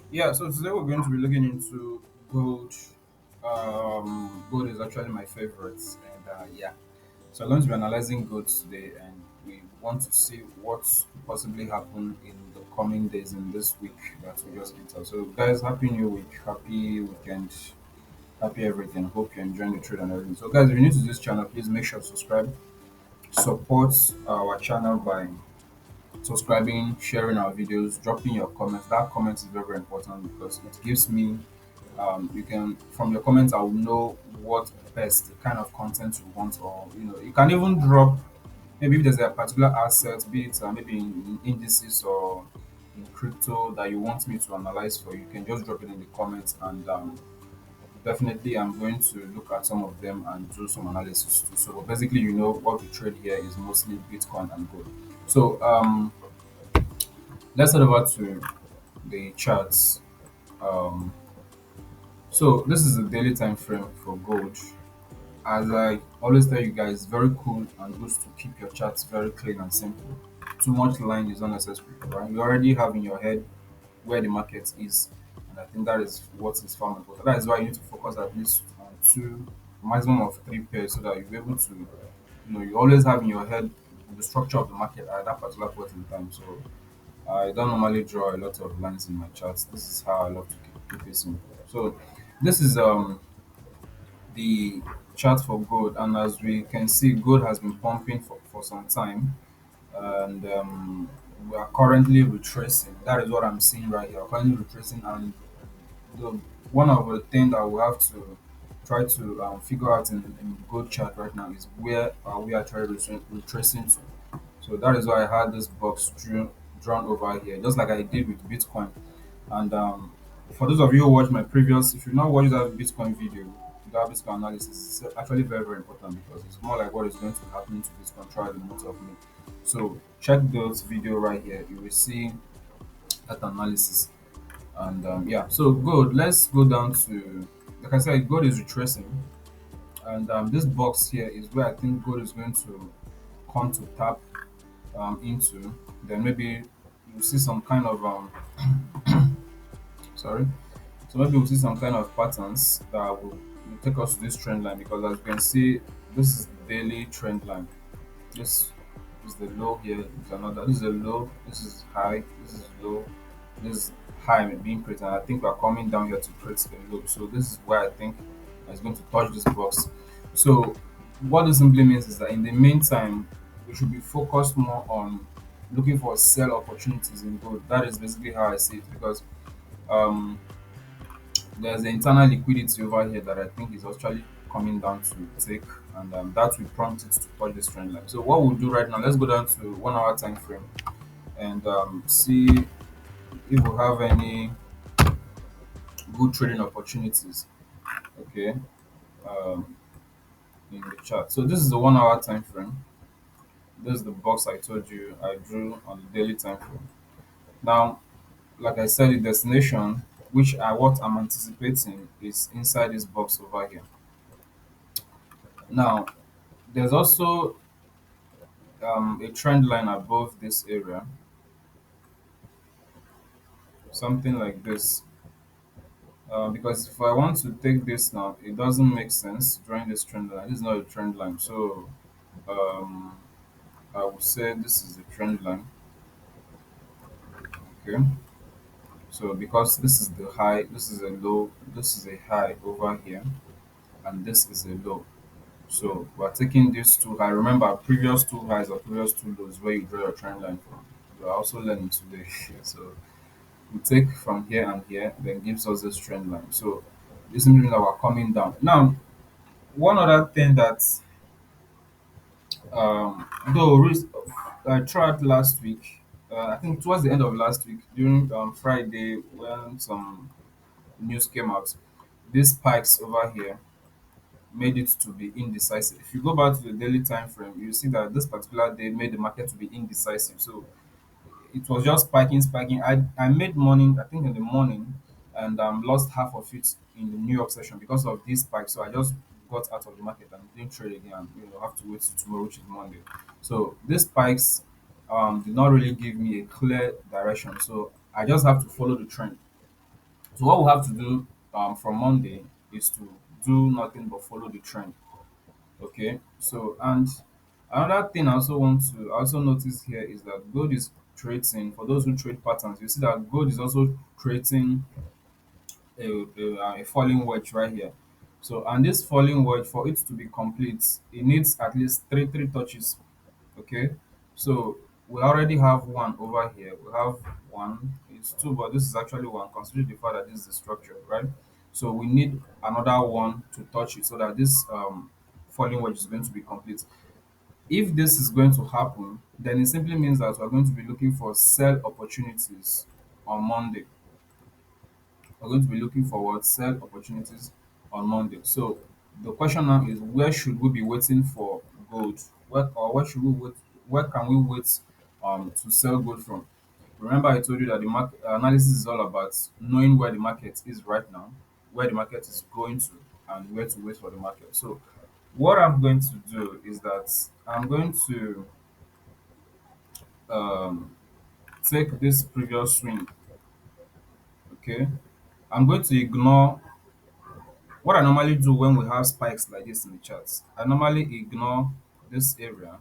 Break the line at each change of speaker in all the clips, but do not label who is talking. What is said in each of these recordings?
Yeah, so today we're going to be looking into gold. Gold is actually my favorite, and yeah, so I'm going to be analyzing gold today, and we want to see what could possibly happen in the coming days in this week that we just entered. So, guys, happy new week, happy weekend, happy everything. Hope you're enjoying the trade and everything. So, guys, if you're new to this channel, please make sure to subscribe, support our channel by subscribing, sharing our videos, dropping your comments. That comment is very, very important because it gives me you can from your comments I will know what best the kind of content you want, or you can even drop maybe if there's a particular asset, be it maybe in indices or in crypto that you want me to analyze for you. You can just drop it in the comments, and definitely I'm going to look at some of them and do some analysis too. So basically, what we trade here is mostly Bitcoin and gold. So let's head over to the charts. Um, so this is the daily time frame for gold. As I always tell you guys, it's very cool and good to keep your charts very clean and simple. Too much line is unnecessary, right? You already have in your head where the market is, and I think that is what is far more important. That is why you need to focus at least on two, maximum of three pairs, so that you'll be able to, you always have in your head the structure of the market at that particular point in time. So I don't normally draw a lot of lines in my charts. This is how I love to keep it simple. So this is the chart for gold, and as we can see, gold has been pumping for some time, and we are currently retracing. That is what I'm seeing right here. Currently retracing, and the one of the things that we have to try to figure out in gold chart right now is where are we actually retracing to. So that is why I had this box drawn over here, just like I did with Bitcoin. And for those of you who watch my previous, if you've not watched that Bitcoin video, that Bitcoin analysis is actually very, very important because it's more like what is going to happen to Bitcoin throughout the month of May. So check those video right here. You will see that analysis. And yeah, so gold. Let's go down to, like I said, gold is retracing, and this box here is where I think gold is going to come to tap into. Then maybe you see some kind of sorry. So maybe we'll see some kind of patterns that will take us to this trend line, because as you can see, this is the daily trend line. This is the low here, is another. This is a low, this is high, this is low, this is high being created. And I think we're coming down here to create a low. So this is where I think it's going to touch this box. So what this simply means is that in the meantime, we should be focused more on looking for sell opportunities in gold. That is basically how I see it, because um there's the internal liquidity over here that I think is actually coming down to take, and that will prompt it to touch this trend line. So what we'll do right now, let's go down to 1 hour time frame and see if we have any good trading opportunities. Okay, um, in the chart. So this is the 1 hour time frame. This is the box I told you I drew on the daily time frame. Now, like I said, the destination, which I what I'm anticipating, is inside this box over here. Now, there's also a trend line above this area, something like this. Because if I want to take this now, it doesn't make sense drawing this trend line. This is not a trend line. So um, I would say this is a trend line. Okay. So because this is the high, this is a low, this is a high over here, and this is a low. So we're taking these two high. Remember, previous two highs or previous two lows where you draw your trend line from. We're also learning today. So we take from here and here, then gives us this trend line. So this means that we're coming down. Now, one other thing that though I tried last week, I think towards the end of last week, during Friday when some news came out, these spikes over here made it to be indecisive. If you go back to the daily time frame, you see that this particular day made the market to be indecisive. So it was just spiking, spiking. I made money, I think in the morning, and lost half of it in the New York session because of this spike. So I just got out of the market and didn't trade again. And, have to wait till tomorrow, which is Monday. So these spikes did not really give me a clear direction. So I just have to follow the trend. So what we have to do from Monday is to do nothing but follow the trend. Okay. So and another thing I also notice here is that gold is creating, for those who trade patterns, you see that gold is also creating a falling wedge right here. So and this falling wedge, for it to be complete, it needs at least three touches. Okay. So we already have one over here. We have one, it's two, but this is actually one, considering the fact that this is the structure, right? So we need another one to touch it so that this falling wedge is going to be complete. If this is going to happen, then it simply means that we're going to be looking for sell opportunities on Monday. We're going to be looking for what? Sell opportunities on Monday. So the question now is, where should we be waiting for gold? Where should we wait? Where can we wait to sell gold from? Remember, I told you that the market analysis is all about knowing where the market is right now, where the market is going to, and where to wait for the market. So what I'm going to do is that I'm going to um, take this previous swing. Okay, I'm going to ignore what I normally do when we have spikes like this in the charts. I normally ignore this area.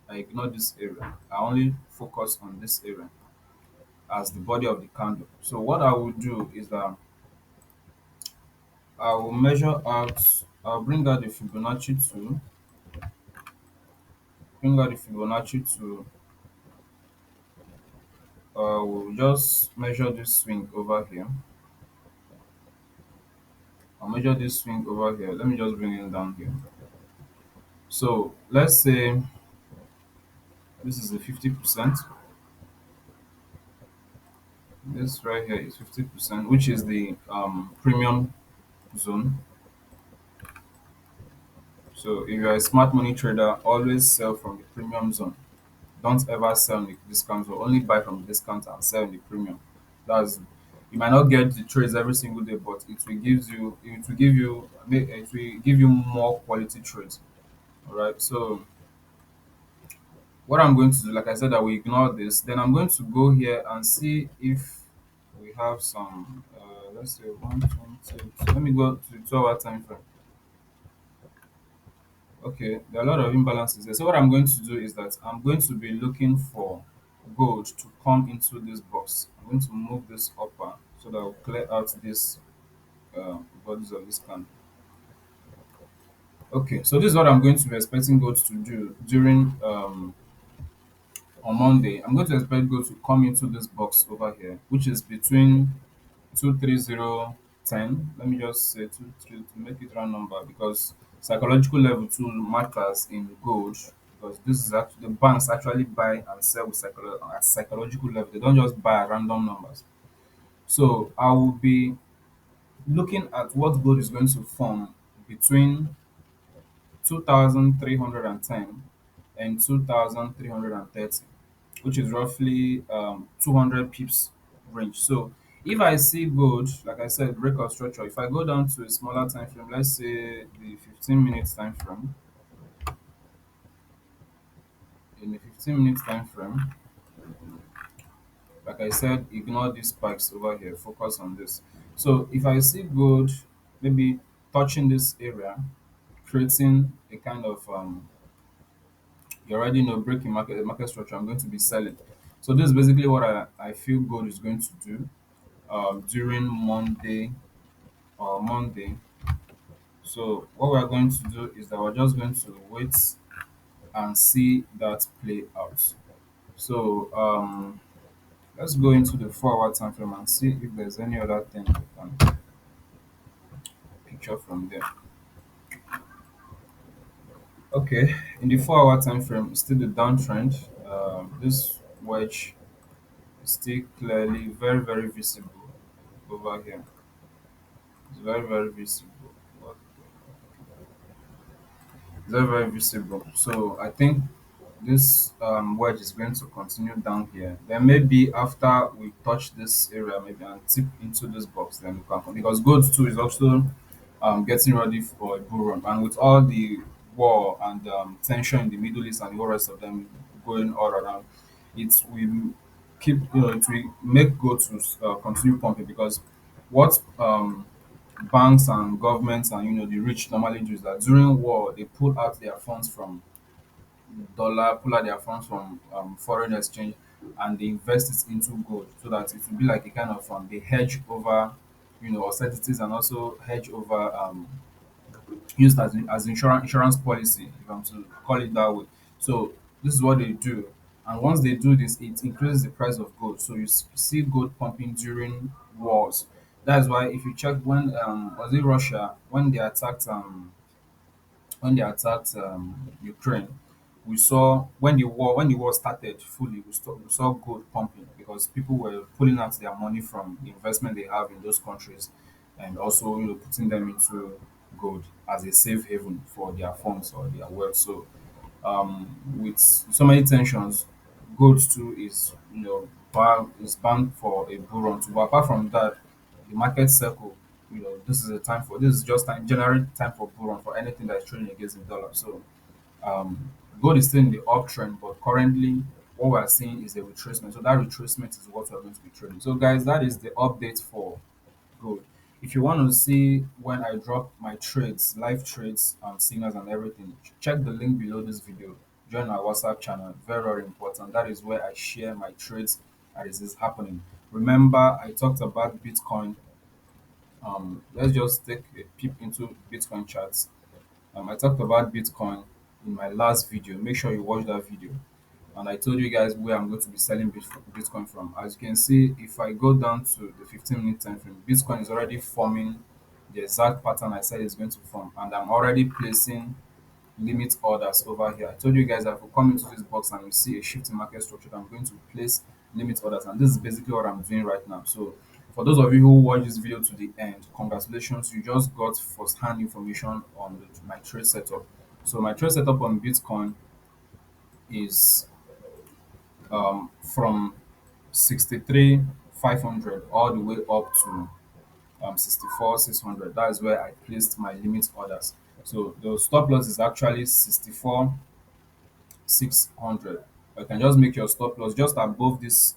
I ignore this area. I only focus on this area as the body of the candle. So what I will do is that I will measure out, I'll bring out the Fibonacci tool, bring out the Fibonacci tool. We'll just measure this swing over here. I'll measure this swing over here. Let me just bring it down here. So let's say this is the 50%. This right here is 50%, which is the premium zone. So if you're a smart money trader, always sell from the premium zone. Don't ever sell in the discount zone. Only buy from the discount and sell in the premium. That's You might not get the trades every single day, but it will give you more quality trades. All right. So what I'm going to do, like I said, I will ignore this. Then I'm going to go here and see if we have some. Let's say 120. Let me go to the 2-hour time frame. Okay, there are a lot of imbalances there. So what I'm going to do is that I'm going to be looking for gold to come into this box. I'm going to move this upper so that will clear out this bodies of this candle. Okay, so this is what I'm going to be expecting gold to do during on Monday. I'm going to expect gold to come into this box over here, which is between 23010. Let me just say 23 to make it round number, because psychological level too matters in gold, because this is actually the banks actually buy and sell with at psychological level. They don't just buy at random numbers. So I will be looking at what gold is going to form between 2310 and 2330, which is roughly 200 pips range. So if I see gold, like I said, break of structure, if I go down to a smaller time frame, let's say the 15 minutes time frame, in the 15 minutes time frame, like I said, ignore these spikes over here, focus on this. So if I see gold maybe touching this area, creating a kind of you already know, breaking market structure, I'm going to be selling. So this is basically what I feel gold is going to do during Monday. So what we're going to do is that we're just going to wait and see that play out. So let's go into the 4-hour time frame and see if there's any other thing we can picture from there. Okay, in the 4-hour time frame, it's still the downtrend. This wedge is still clearly very visible over here. It's very visible. Very visible. So I think this wedge is going to continue down here. Then maybe after we touch this area, maybe and tip into this box, then we can, because gold too is also getting ready for a bull run, and with all the war and tension in the Middle East and the whole rest of them going all around, it will it will make gold to continue pumping, because what banks and governments and the rich normally do is that during war they pull out their funds from dollar, pull out their funds from foreign exchange, and they invest it into gold so that it will be like a kind of they hedge over uncertainties, and also hedge over used as insurance policy, if I'm to call it that way. So this is what they do, and once they do this, it increases the price of gold. So you see gold pumping during wars. That's why if you check when was it Russia when they attacked Ukraine, we saw when the war started fully, we saw gold pumping because people were pulling out their money from the investment they have in those countries, and also putting them into gold as a safe haven for their funds or their wealth. So with so many tensions, gold too is is bound for a bull run too. But apart from that, the market cycle, this is just general time for bull run for anything that is trading against the dollar. So gold is still in the uptrend, but currently what we are seeing is a retracement. So that retracement is what we're going to be trading. So guys, that is the update for gold. If you want to see when I drop my trades, live trades, signals and everything, check the link below this video. Join our WhatsApp channel. Very, very important. That is where I share my trades as it is happening. Remember, I talked about Bitcoin. Let's just take a peep into Bitcoin charts. I talked about Bitcoin in my last video. Make sure you watch that video. And I told you guys where I'm going to be selling Bitcoin from. As you can see, if I go down to the 15-minute time frame, Bitcoin is already forming the exact pattern I said it's going to form. And I'm already placing limit orders over here. I told you guys that if we come into this box and we see a shift in market structure, I'm going to place limit orders. And this is basically what I'm doing right now. So for those of you who watch this video to the end, congratulations, you just got first-hand information on my trade setup. So my trade setup on Bitcoin is from 63,500 all the way up to 64,600. That is where I placed my limit orders. So the stop loss is actually 64,600. You can just make your stop loss just above this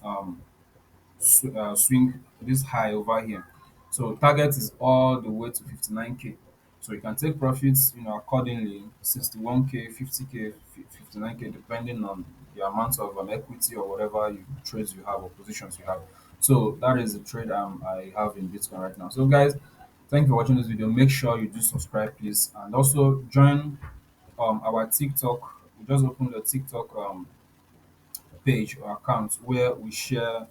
swing, this high over here. So target is all the way to 59K. So you can take profits, accordingly, 61K, 50K, 59K, depending on the amount of equity or whatever trades you have or positions you have. So that is the trade I have in Bitcoin right now. So guys, thank you for watching this video. Make sure you do subscribe, please, and also join our TikTok. We just opened a TikTok page or account where we share,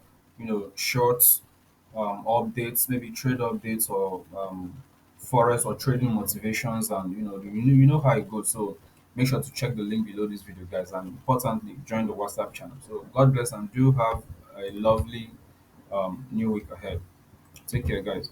short updates, maybe trade updates or forex or trading motivations, and you know how it goes. So make sure to check the link below this video, guys, and importantly, join the WhatsApp channel. So God bless and do have a lovely new week ahead. Take care, guys.